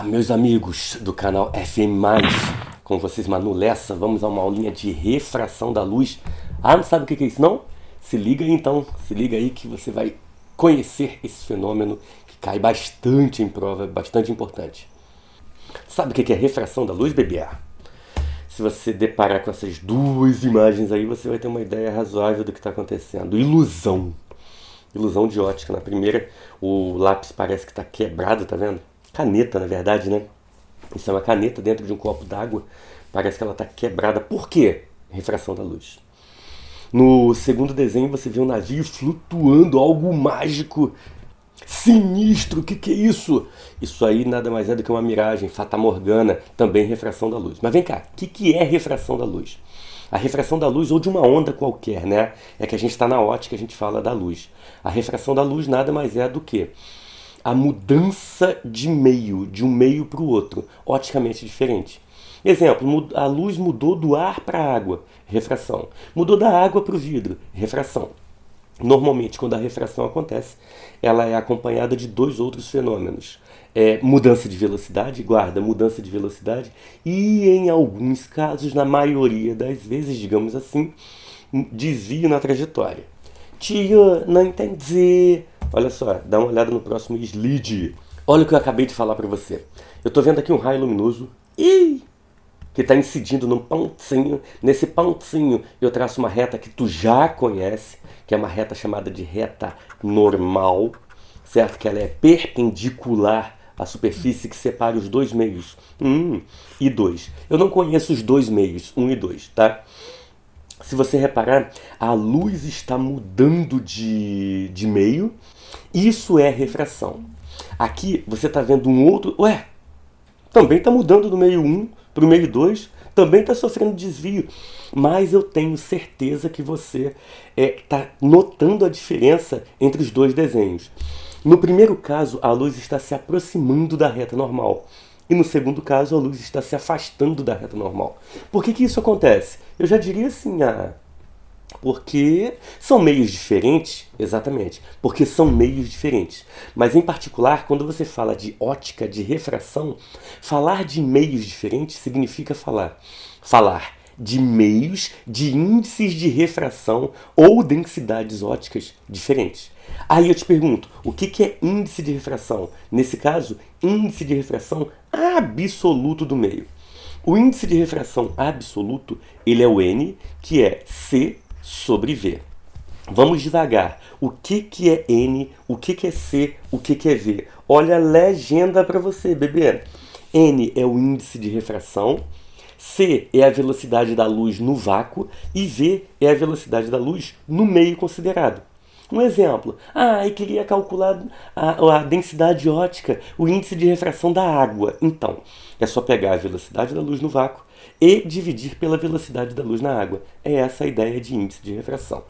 Meus amigos do canal FM+, com vocês Manu Lessa, vamos a uma aulinha de refração da luz. Não sabe o que é isso não? Se liga aí então, se liga aí que você vai conhecer esse fenômeno que cai bastante em prova, bastante importante. Sabe o que é refração da luz, bebê? Se você deparar com essas duas imagens aí, você vai ter uma ideia razoável do que está acontecendo. Ilusão. Ilusão de ótica. Na primeira, o lápis parece que está quebrado, tá vendo? Caneta, na verdade, né? Isso é uma caneta dentro de um copo d'água. Parece que ela está quebrada. Por quê? Refração da luz. No segundo desenho, você vê um navio flutuando, algo mágico, sinistro. O que é isso? Isso aí nada mais é do que uma miragem, fata morgana, também refração da luz. Mas vem cá, o que é refração da luz? A refração da luz ou de uma onda qualquer, né? É que a gente está na ótica, a gente fala da luz. A refração da luz nada mais é do que a mudança de meio, de um meio para o outro, oticamente diferente. Exemplo, a luz mudou do ar para a água, refração. Mudou da água para o vidro, refração. Normalmente, quando a refração acontece, ela é acompanhada de dois outros fenômenos. Mudança de velocidade, guarda, mudança de velocidade, e em alguns casos, na maioria das vezes, digamos assim, desvio na trajetória. Tio, não entendi. Olha só, dá uma olhada no próximo slide. Olha o que eu acabei de falar para você. Eu estou vendo aqui um raio luminoso que está incidindo num pontinho. Nesse pontinho eu traço uma reta que tu já conhece, que é uma reta chamada de reta normal, certo? Que ela é perpendicular à superfície que separa os dois meios, 1 e 2. Eu não conheço os dois meios, 1 e 2, tá? Se você reparar, a luz está mudando de meio. Isso é refração. Aqui você está vendo um outro... também está mudando do meio 1 para o meio 2. Também está sofrendo desvio. Mas eu tenho certeza que você está notando a diferença entre os dois desenhos. No primeiro caso, a luz está se aproximando da reta normal. E no segundo caso, a luz está se afastando da reta normal. Por que isso acontece? Eu já diria assim, porque são meios diferentes, exatamente, porque são meios diferentes. Mas em particular, quando você fala de ótica, de refração, falar de meios diferentes significa falar de meios, de índices de refração ou densidades óticas diferentes. Aí eu te pergunto, o que é índice de refração? Nesse caso, índice de refração absoluto do meio. O índice de refração absoluto, ele é o N, que é C sobre V. Vamos devagar. O que é N, o que é C, o que é V? Olha a legenda para você, bebê. N é o índice de refração, C é a velocidade da luz no vácuo e V é a velocidade da luz no meio considerado. Um exemplo, eu queria calcular a densidade ótica, o índice de refração da água. Então, é só pegar a velocidade da luz no vácuo e dividir pela velocidade da luz na água. É essa a ideia de índice de refração.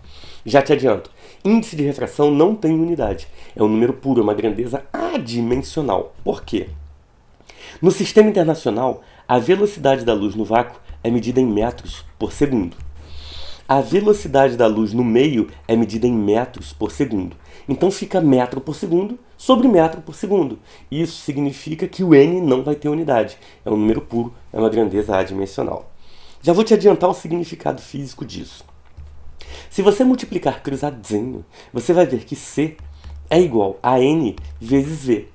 Já te adianto, índice de refração não tem unidade. É um número puro, é uma grandeza adimensional. Por quê? No sistema internacional, a velocidade da luz no vácuo é medida em metros por segundo. A velocidade da luz no meio é medida em metros por segundo. Então fica metro por segundo sobre metro por segundo. Isso significa que o N não vai ter unidade. É um número puro, é uma grandeza adimensional. Já vou te adiantar o significado físico disso. Se você multiplicar cruzadinho, você vai ver que C é igual a N vezes V.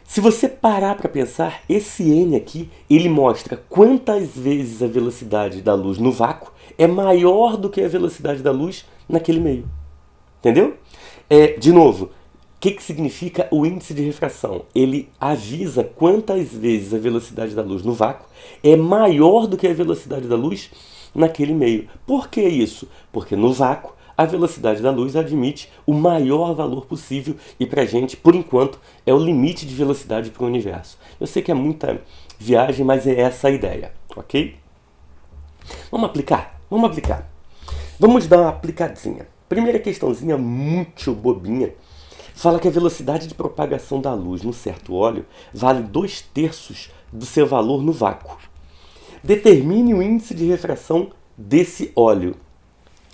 Se você parar para pensar, esse N aqui, ele mostra quantas vezes a velocidade da luz no vácuo é maior do que a velocidade da luz naquele meio. Entendeu? De novo, o que significa o índice de refração? Ele avisa quantas vezes a velocidade da luz no vácuo é maior do que a velocidade da luz naquele meio. Por que isso? Porque no vácuo, a velocidade da luz admite o maior valor possível e pra gente, por enquanto, é o limite de velocidade para o universo. Eu sei que é muita viagem, mas é essa a ideia, ok? Vamos aplicar? Vamos dar uma aplicadinha. Primeira questãozinha muito bobinha. Fala que a velocidade de propagação da luz num certo óleo vale 2/3 do seu valor no vácuo. Determine o índice de refração desse óleo.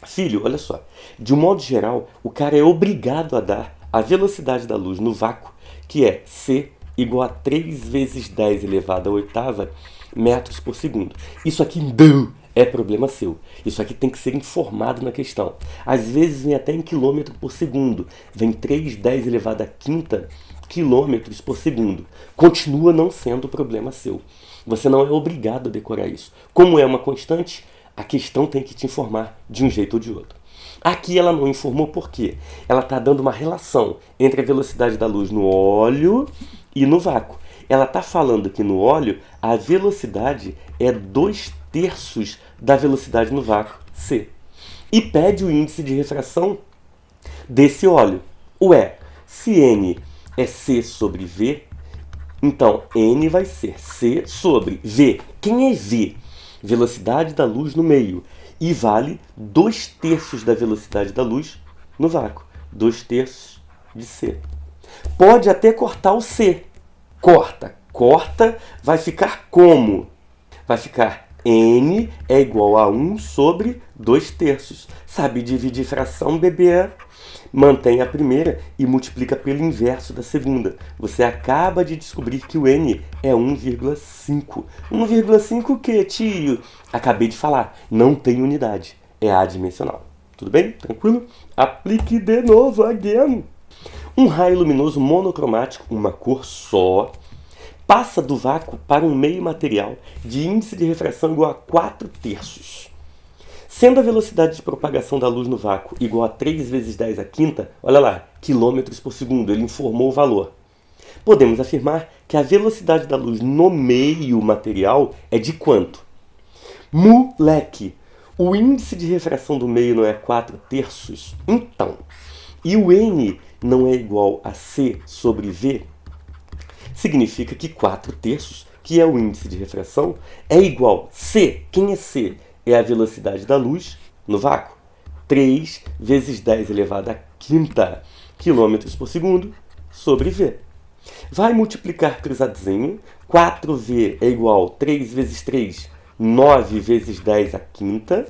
Filho, olha só, de um modo geral, o cara é obrigado a dar a velocidade da luz no vácuo, que é C igual a 3 vezes 10 elevado à oitava metros por segundo. Isso aqui não é problema seu. Isso aqui tem que ser informado na questão. Às vezes vem até em quilômetro por segundo. Vem 3,10 elevado à quinta quilômetros por segundo. Continua não sendo problema seu. Você não é obrigado a decorar isso. Como é uma constante, a questão tem que te informar de um jeito ou de outro. Aqui ela não informou por quê. Ela está dando uma relação entre a velocidade da luz no óleo e no vácuo. Ela está falando que no óleo a velocidade é 2/3 da velocidade no vácuo, C. E pede o índice de refração desse óleo. Ué, se N é C sobre V, então N vai ser C sobre V. Quem é V? Velocidade da luz no meio. E vale 2/3 da velocidade da luz no vácuo. 2/3 de C. Pode até cortar o C. Corta, vai ficar como? Vai ficar N é igual a 1 sobre 2/3. Sabe dividir fração, bebê? Mantém a primeira e multiplica pelo inverso da segunda. Você acaba de descobrir que o N é 1,5. 1,5 o quê, tio? Acabei de falar, não tem unidade, é adimensional. Tudo bem? Tranquilo? Aplique de novo, again. Um raio luminoso monocromático, uma cor só, passa do vácuo para um meio material de índice de refração igual a 4/3. Sendo a velocidade de propagação da luz no vácuo igual a 3 vezes 10 à quinta, olha lá, quilômetros por segundo, ele informou o valor. Podemos afirmar que a velocidade da luz no meio material é de quanto? Moleque, o índice de refração do meio não é 4/3? Então, e o N não é igual a C sobre V? Significa que 4/3, que é o índice de refração, é igual C. Quem é C? É a velocidade da luz no vácuo. 3 vezes 10 elevado à quinta quilômetros por segundo sobre V. Vai multiplicar cruzadozinho. 4V é igual a 3 vezes 3, 9 vezes 10 à quinta.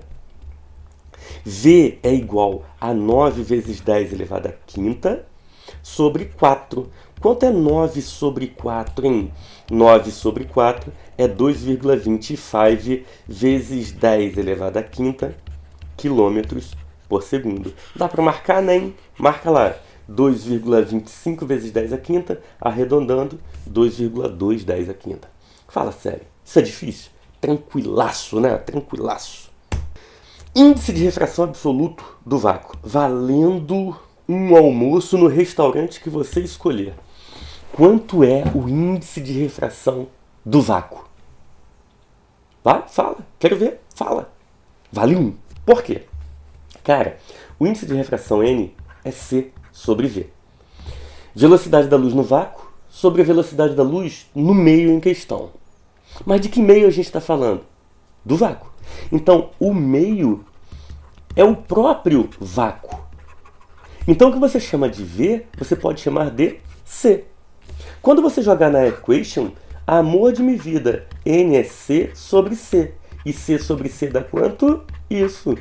V é igual a 9 vezes 10 elevado à quinta sobre 4. Quanto é 9 sobre 4, hein? 9 sobre 4 é 2,25 vezes 10 elevado à quinta quilômetros por segundo. Dá para marcar, né? Marca lá. 2,25 vezes 10 à quinta, arredondando, 2,210 à quinta. Fala sério, isso é difícil? Tranquilaço, né? Tranquilaço. Índice de refração absoluto do vácuo, valendo um almoço no restaurante que você escolher. Quanto é o índice de refração do vácuo? Vai, fala. Quero ver. Fala. Vale 1. Por quê? Cara, o índice de refração N é C sobre V. Velocidade da luz no vácuo sobre a velocidade da luz no meio em questão. Mas de que meio a gente está falando? Do vácuo. Então, o meio é o próprio vácuo. Então, o que você chama de V, você pode chamar de C. Quando você jogar na equation, amor de minha vida, N é C sobre C. E C sobre C dá quanto? Isso.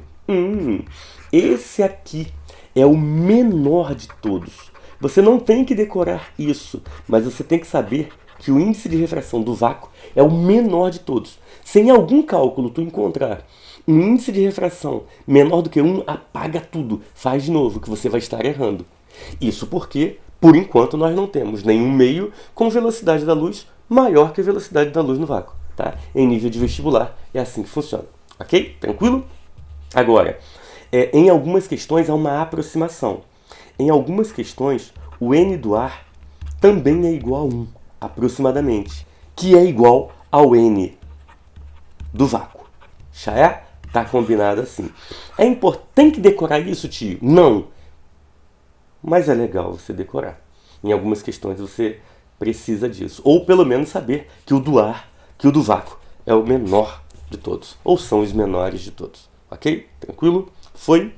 Esse aqui é o menor de todos. Você não tem que decorar isso, mas você tem que saber que o índice de refração do vácuo é o menor de todos. Se em algum cálculo tu encontrar um índice de refração menor do que 1, apaga tudo. Faz de novo, que você vai estar errando. Isso porque, por enquanto, nós não temos nenhum meio com velocidade da luz maior que a velocidade da luz no vácuo. Tá? Em nível de vestibular, é assim que funciona. Ok? Tranquilo? Agora, em algumas questões há uma aproximação. Em algumas questões, o N do ar também é igual a 1, aproximadamente, que é igual ao N do vácuo. Já é? Tá combinado assim. É importante. Tem que decorar isso, tio? Não. Mas é legal você decorar. Em algumas questões você precisa disso. Ou pelo menos saber que o do ar, que o do vácuo é o menor de todos. Ou são os menores de todos. Ok? Tranquilo? Foi?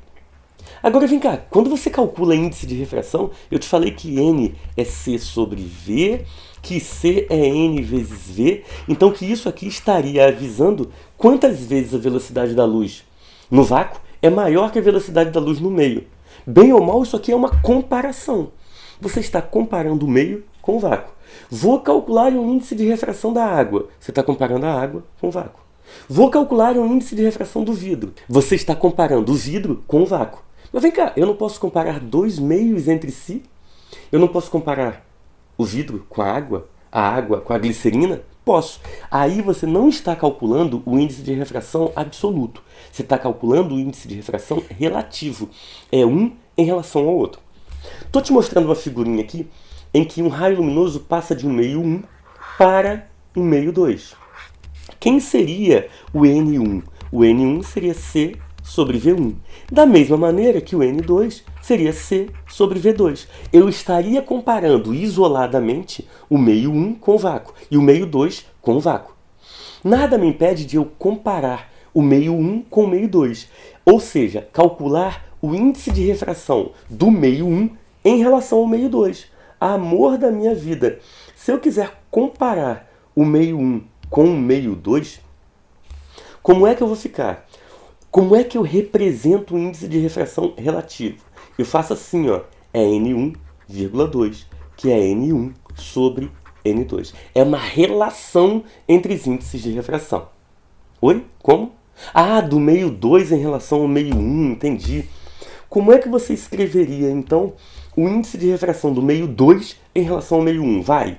Agora vem cá, quando você calcula índice de refração, eu te falei que N é C sobre V, que C é N vezes V, então que isso aqui estaria avisando quantas vezes a velocidade da luz no vácuo é maior que a velocidade da luz no meio. Bem ou mal, isso aqui é uma comparação. Você está comparando o meio com o vácuo. Vou calcular o índice de refração da água. Você está comparando a água com o vácuo. Vou calcular o índice de refração do vidro. Você está comparando o vidro com o vácuo. Mas vem cá, eu não posso comparar dois meios entre si? Eu não posso comparar o vidro com a água com a glicerina? Posso. Aí você não está calculando o índice de refração absoluto. Você está calculando o índice de refração relativo. É um em relação ao outro. Estou te mostrando uma figurinha aqui em que um raio luminoso passa de um meio 1 para um meio 2. Quem seria o N1? O N1 seria C sobre V1. Da mesma maneira que o N2 seria C sobre V2. Eu estaria comparando isoladamente o meio 1 com o vácuo e o meio 2 com o vácuo. Nada me impede de eu comparar o meio 1 com o meio 2, ou seja, calcular o índice de refração do meio 1 em relação ao meio 2. Amor da minha vida, se eu quiser comparar o meio 1 com o meio 2, como é que eu vou ficar? Como é que eu represento o índice de refração relativo? Eu faço assim, ó, é N1,2, que é N1 sobre N2. É uma relação entre os índices de refração. Oi? Como? Ah, do meio 2 em relação ao meio 1, entendi. Como é que você escreveria, então, o índice de refração do meio 2 em relação ao meio 1? Vai!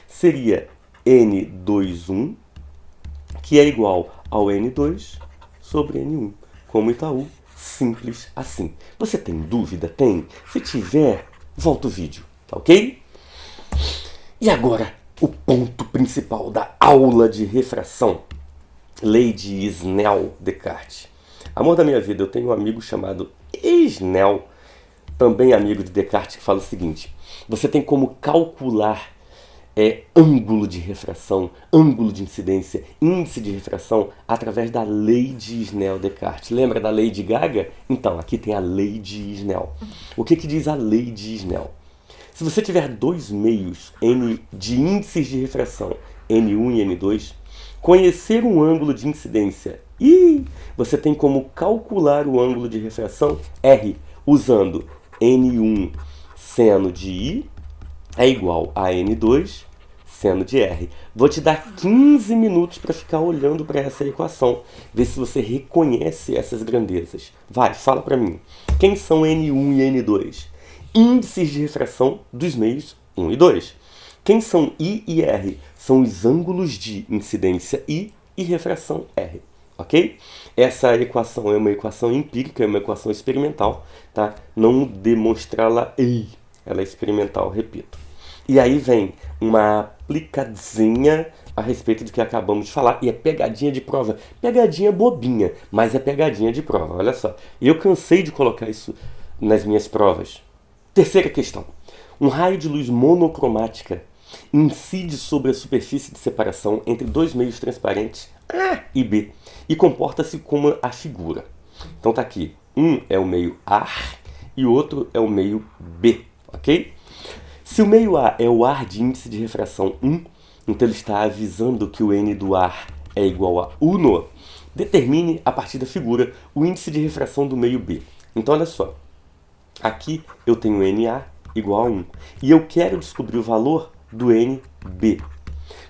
Seria N21, que é igual ao N2 sobre N1. Como Itaú, simples assim. Você tem dúvida? Tem? Se tiver, volta o vídeo, tá ok? E agora, o ponto principal da aula de refração. Lei de Snell-Descartes. Amor da minha vida, eu tenho um amigo chamado Snell, também amigo de Descartes, que fala o seguinte: você tem como calcular ângulo de refração, ângulo de incidência, índice de refração através da lei de Snell-Descartes. Lembra da lei de Gaga? Então, aqui tem a lei de Snell. O que diz a lei de Snell? Se você tiver dois meios de índices de refração, N1 e N2, conhecer um ângulo de incidência e você tem como calcular o ângulo de refração R, usando N1 seno de I é igual a N2 seno de R. Vou te dar 15 minutos para ficar olhando para essa equação, ver se você reconhece essas grandezas. Vai, fala para mim. Quem são N1 e N2? Índices de refração dos meios 1 e 2. Quem são I e R? São os ângulos de incidência I e refração R. Ok? Essa equação é uma equação empírica, é uma equação experimental, tá? Não demonstrá-la ela é experimental, repito. E aí vem uma aplicadinha a respeito do que acabamos de falar, e é pegadinha de prova. Pegadinha bobinha, mas é pegadinha de prova, olha só. Eu cansei de colocar isso nas minhas provas. Terceira questão. Um raio de luz monocromática incide sobre a superfície de separação entre dois meios transparentes A e B e comporta-se como a figura. Então tá aqui, um é o meio A e o outro é o meio B, ok? Se o meio A é o ar de índice de refração 1, então ele está avisando que o N do ar é igual a 1, determine a partir da figura o índice de refração do meio B. Então olha só, aqui eu tenho NA igual a 1 e eu quero descobrir o valor do NB.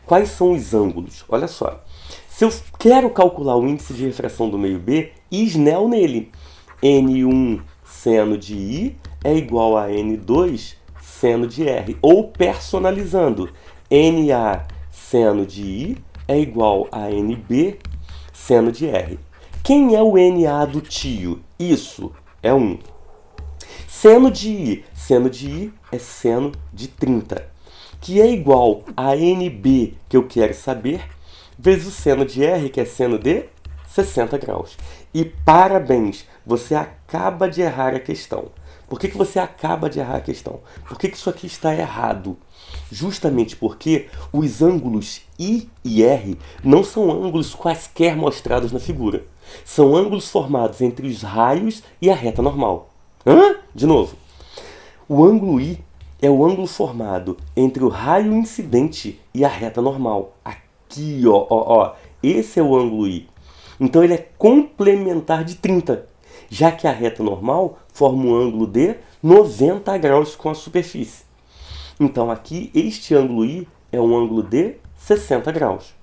Quais são os ângulos? Olha só. Se eu quero calcular o índice de refração do meio B, Snell nele. N1 seno de I é igual a N2 seno de R. Ou personalizando, NA seno de I é igual a NB seno de R. Quem é o NA do tio? Isso é 1. Seno de I é seno de 30, que é igual a NB, que eu quero saber, vezes o seno de R, que é seno de 60 graus. E parabéns, você acaba de errar a questão. Por que você acaba de errar a questão? Por que isso aqui está errado? Justamente porque os ângulos I e R não são ângulos quaisquer mostrados na figura. São ângulos formados entre os raios e a reta normal. De novo. O ângulo I é o ângulo formado entre o raio incidente e a reta normal. Aqui, ó. Esse é o ângulo I. Então ele é complementar de 30, já que a reta normal forma um ângulo de 90 graus com a superfície. Então aqui, este ângulo I é um ângulo de 60 graus.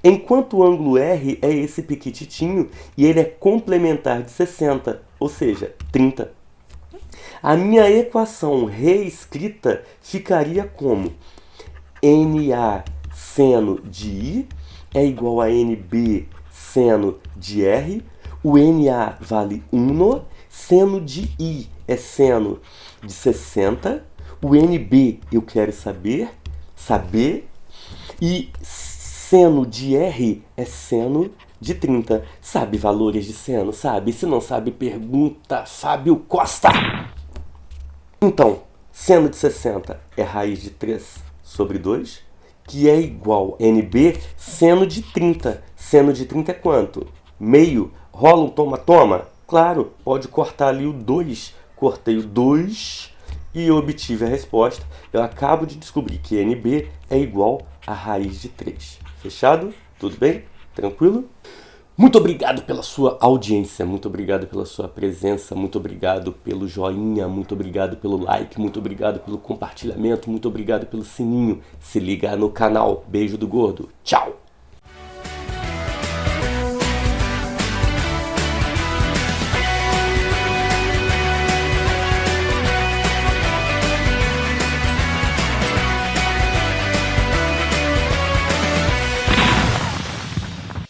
Enquanto o ângulo R é esse pequititinho e ele é complementar de 60, ou seja, 30. A minha equação reescrita ficaria como NA seno de I é igual a NB seno de R. O NA vale 1, seno de I é seno de 60. O NB eu quero saber, e seno de R é seno de 30. Sabe valores de seno? Sabe? Se não sabe, pergunta Fábio Costa. Então, seno de 60 é raiz de 3 sobre 2, que é igual a NB seno de 30. Seno de 30 é quanto? Meio. Rola um toma-toma? Claro, pode cortar ali o 2. Cortei o 2 e obtive a resposta. Eu acabo de descobrir que NB é igual a raiz de 3. Fechado? Tudo bem? Tranquilo? Muito obrigado pela sua audiência, muito obrigado pela sua presença, muito obrigado pelo joinha, muito obrigado pelo like, muito obrigado pelo compartilhamento, muito obrigado pelo sininho. Se liga no canal. Beijo do Gordo. Tchau!